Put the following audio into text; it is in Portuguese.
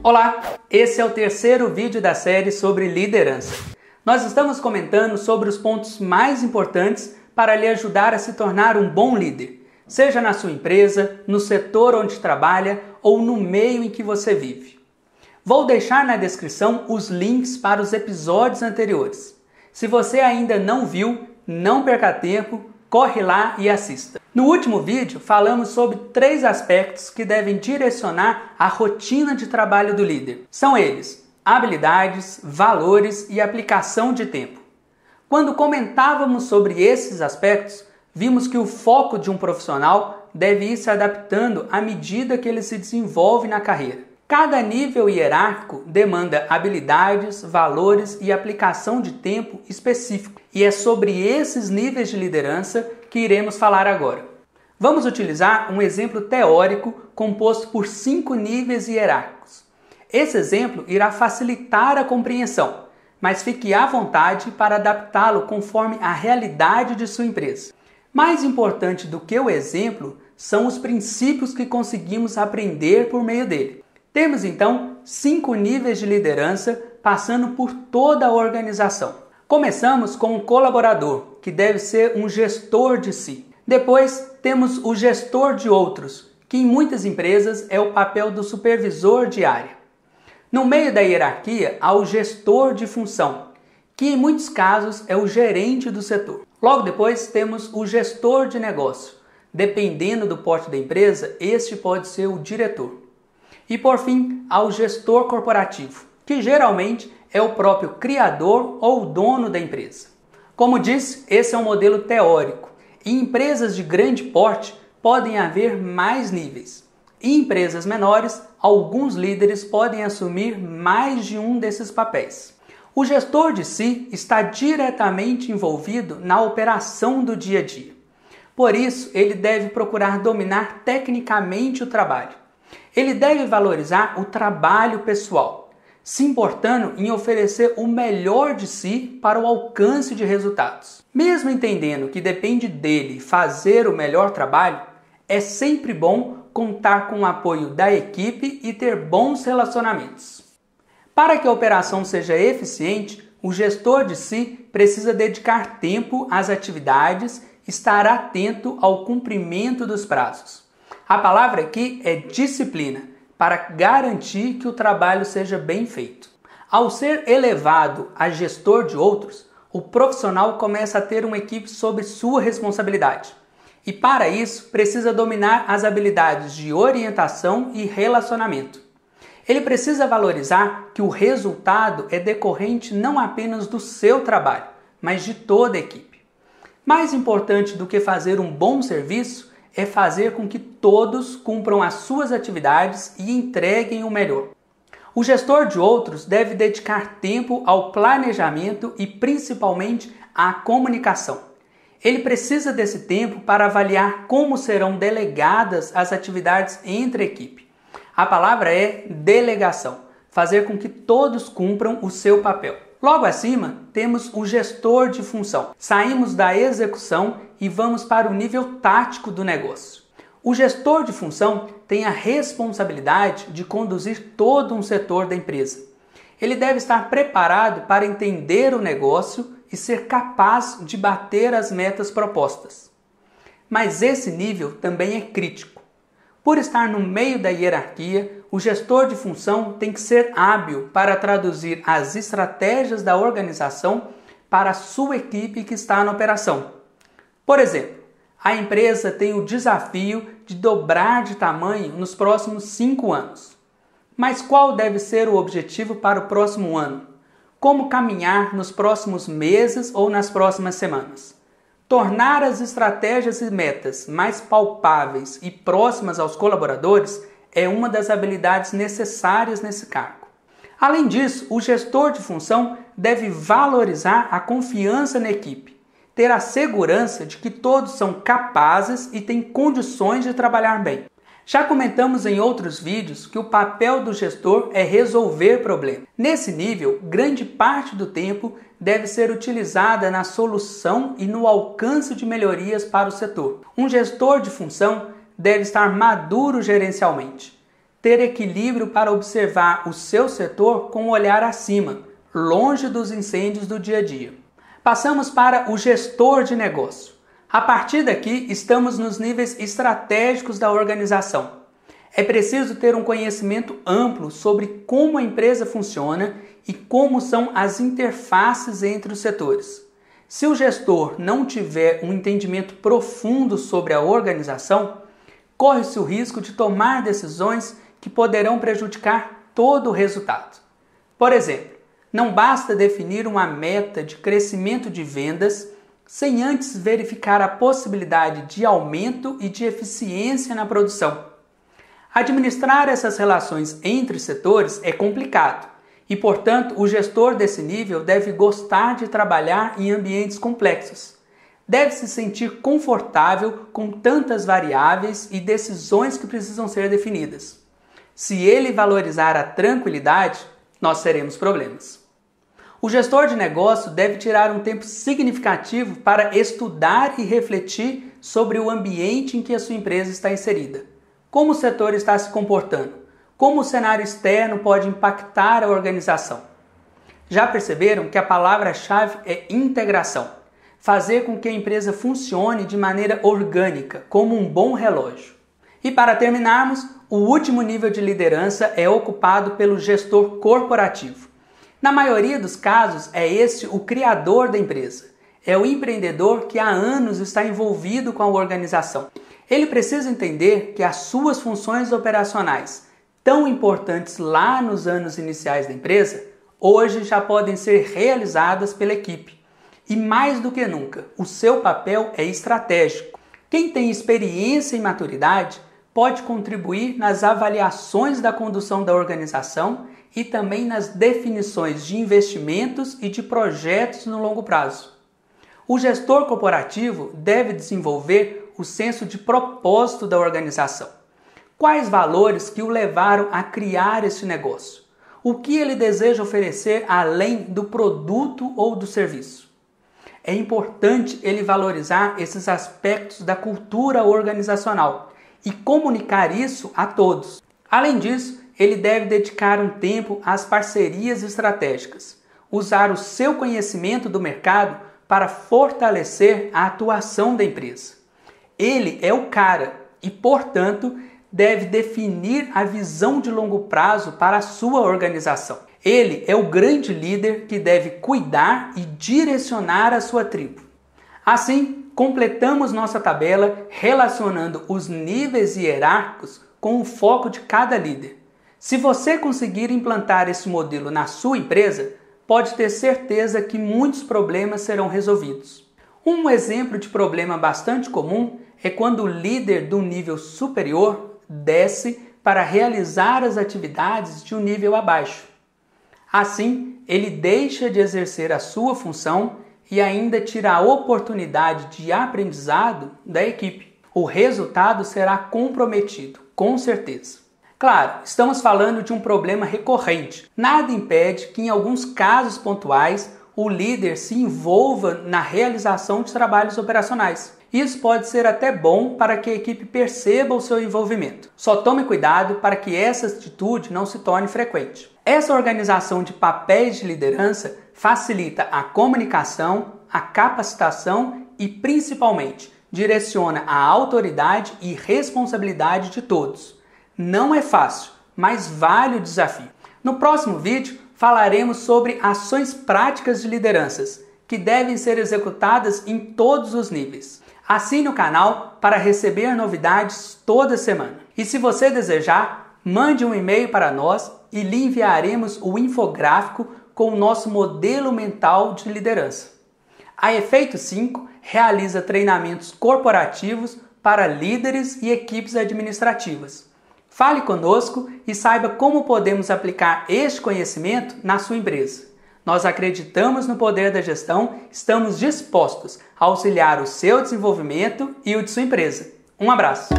Olá, esse é o terceiro vídeo da série sobre liderança. Nós estamos comentando sobre os pontos mais importantes para lhe ajudar a se tornar um bom líder, seja na sua empresa, no setor onde trabalha ou no meio em que você vive. Vou deixar na descrição os links para os episódios anteriores. Se você ainda não viu, não perca tempo, corre lá e assista. No último vídeo, falamos sobre 3 aspectos que devem direcionar a rotina de trabalho do líder. São eles: habilidades, valores e aplicação de tempo. Quando comentávamos sobre esses aspectos, vimos que o foco de um profissional deve ir se adaptando à medida que ele se desenvolve na carreira. Cada nível hierárquico demanda habilidades, valores e aplicação de tempo específico. E é sobre esses níveis de liderança que iremos falar agora. Vamos utilizar um exemplo teórico composto por 5 níveis hierárquicos. Esse exemplo irá facilitar a compreensão, mas fique à vontade para adaptá-lo conforme a realidade de sua empresa. Mais importante do que o exemplo são os princípios que conseguimos aprender por meio dele. Temos então 5 níveis de liderança passando por toda a organização. Começamos com o colaborador, que deve ser um gestor de si. Depois temos o gestor de outros, que em muitas empresas é o papel do supervisor de área. No meio da hierarquia há o gestor de função, que em muitos casos é o gerente do setor. Logo depois temos o gestor de negócio. Dependendo do porte da empresa, este pode ser o diretor. E por fim, há o gestor corporativo, que geralmente é o próprio criador ou dono da empresa. Como disse, esse é um modelo teórico. Em empresas de grande porte podem haver mais níveis. Em empresas menores, alguns líderes podem assumir mais de um desses papéis. O gestor de si está diretamente envolvido na operação do dia a dia. Por isso, ele deve procurar dominar tecnicamente o trabalho. Ele deve valorizar o trabalho pessoal, se importando em oferecer o melhor de si para o alcance de resultados. Mesmo entendendo que depende dele fazer o melhor trabalho, é sempre bom contar com o apoio da equipe e ter bons relacionamentos. Para que a operação seja eficiente, o gestor de si precisa dedicar tempo às atividades, estar atento ao cumprimento dos prazos. A palavra aqui é disciplina, para garantir que o trabalho seja bem feito. Ao ser elevado a gestor de outros, o profissional começa a ter uma equipe sob sua responsabilidade. E para isso, precisa dominar as habilidades de orientação e relacionamento. Ele precisa valorizar que o resultado é decorrente não apenas do seu trabalho, mas de toda a equipe. Mais importante do que fazer um bom serviço é fazer com que todos cumpram as suas atividades e entreguem o melhor. O gestor de outros deve dedicar tempo ao planejamento e principalmente à comunicação. Ele precisa desse tempo para avaliar como serão delegadas as atividades entre a equipe. A palavra é delegação, fazer com que todos cumpram o seu papel. Logo acima, temos o gestor de função. Saímos da execução e vamos para o nível tático do negócio. O gestor de função tem a responsabilidade de conduzir todo um setor da empresa. Ele deve estar preparado para entender o negócio e ser capaz de bater as metas propostas. Mas esse nível também é crítico. Por estar no meio da hierarquia, o gestor de função tem que ser hábil para traduzir as estratégias da organização para a sua equipe que está na operação. Por exemplo, a empresa tem o desafio de dobrar de tamanho nos próximos 5 anos. Mas qual deve ser o objetivo para o próximo ano? Como caminhar nos próximos meses ou nas próximas semanas? Tornar as estratégias e metas mais palpáveis e próximas aos colaboradores é uma das habilidades necessárias nesse cargo. Além disso, o gestor de função deve valorizar a confiança na equipe, ter a segurança de que todos são capazes e têm condições de trabalhar bem. Já comentamos em outros vídeos que o papel do gestor é resolver problemas. Nesse nível, grande parte do tempo deve ser utilizada na solução e no alcance de melhorias para o setor. Um gestor de função deve estar maduro gerencialmente, ter equilíbrio para observar o seu setor com o olhar acima, longe dos incêndios do dia a dia. Passamos para o gestor de negócio. A partir daqui, estamos nos níveis estratégicos da organização. É preciso ter um conhecimento amplo sobre como a empresa funciona e como são as interfaces entre os setores. Se o gestor não tiver um entendimento profundo sobre a organização, corre-se o risco de tomar decisões que poderão prejudicar todo o resultado. Por exemplo, não basta definir uma meta de crescimento de vendas sem antes verificar a possibilidade de aumento e de eficiência na produção. Administrar essas relações entre setores é complicado e, portanto, o gestor desse nível deve gostar de trabalhar em ambientes complexos. Deve se sentir confortável com tantas variáveis e decisões que precisam ser definidas. Se ele valorizar a tranquilidade, nós teremos problemas. O gestor de negócio deve tirar um tempo significativo para estudar e refletir sobre o ambiente em que a sua empresa está inserida. Como o setor está se comportando? Como o cenário externo pode impactar a organização? Já perceberam que a palavra-chave é integração? Fazer com que a empresa funcione de maneira orgânica, como um bom relógio. E para terminarmos, o último nível de liderança é ocupado pelo gestor corporativo. Na maioria dos casos, é este o criador da empresa. É o empreendedor que há anos está envolvido com a organização. Ele precisa entender que as suas funções operacionais, tão importantes lá nos anos iniciais da empresa, hoje já podem ser realizadas pela equipe. E mais do que nunca, o seu papel é estratégico. Quem tem experiência e maturidade pode contribuir nas avaliações da condução da organização e também nas definições de investimentos e de projetos no longo prazo. O gestor corporativo deve desenvolver o senso de propósito da organização. Quais valores que o levaram a criar esse negócio? O que ele deseja oferecer além do produto ou do serviço? É importante ele valorizar esses aspectos da cultura organizacional e comunicar isso a todos. Além disso, ele deve dedicar um tempo às parcerias estratégicas, usar o seu conhecimento do mercado para fortalecer a atuação da empresa. Ele é o cara e, portanto, deve definir a visão de longo prazo para a sua organização. Ele é o grande líder que deve cuidar e direcionar a sua tribo. Assim, completamos nossa tabela relacionando os níveis hierárquicos com o foco de cada líder. Se você conseguir implantar esse modelo na sua empresa, pode ter certeza que muitos problemas serão resolvidos. Um exemplo de problema bastante comum é quando o líder do nível superior desce para realizar as atividades de um nível abaixo. Assim, ele deixa de exercer a sua função e ainda tira a oportunidade de aprendizado da equipe. O resultado será comprometido, com certeza. Claro, estamos falando de um problema recorrente. Nada impede que, em alguns casos pontuais, o líder se envolva na realização de trabalhos operacionais. Isso pode ser até bom para que a equipe perceba o seu envolvimento. Só tome cuidado para que essa atitude não se torne frequente. Essa organização de papéis de liderança facilita a comunicação, a capacitação e, principalmente, direciona a autoridade e responsabilidade de todos. Não é fácil, mas vale o desafio. No próximo vídeo, falaremos sobre ações práticas de lideranças, que devem ser executadas em todos os níveis. Assine o canal para receber novidades toda semana. E se você desejar, mande um e-mail para nós e lhe enviaremos o infográfico com o nosso modelo mental de liderança. A Efeito 5 realiza treinamentos corporativos para líderes e equipes administrativas. Fale conosco e saiba como podemos aplicar este conhecimento na sua empresa. Nós acreditamos no poder da gestão, estamos dispostos a auxiliar o seu desenvolvimento e o de sua empresa. Um abraço!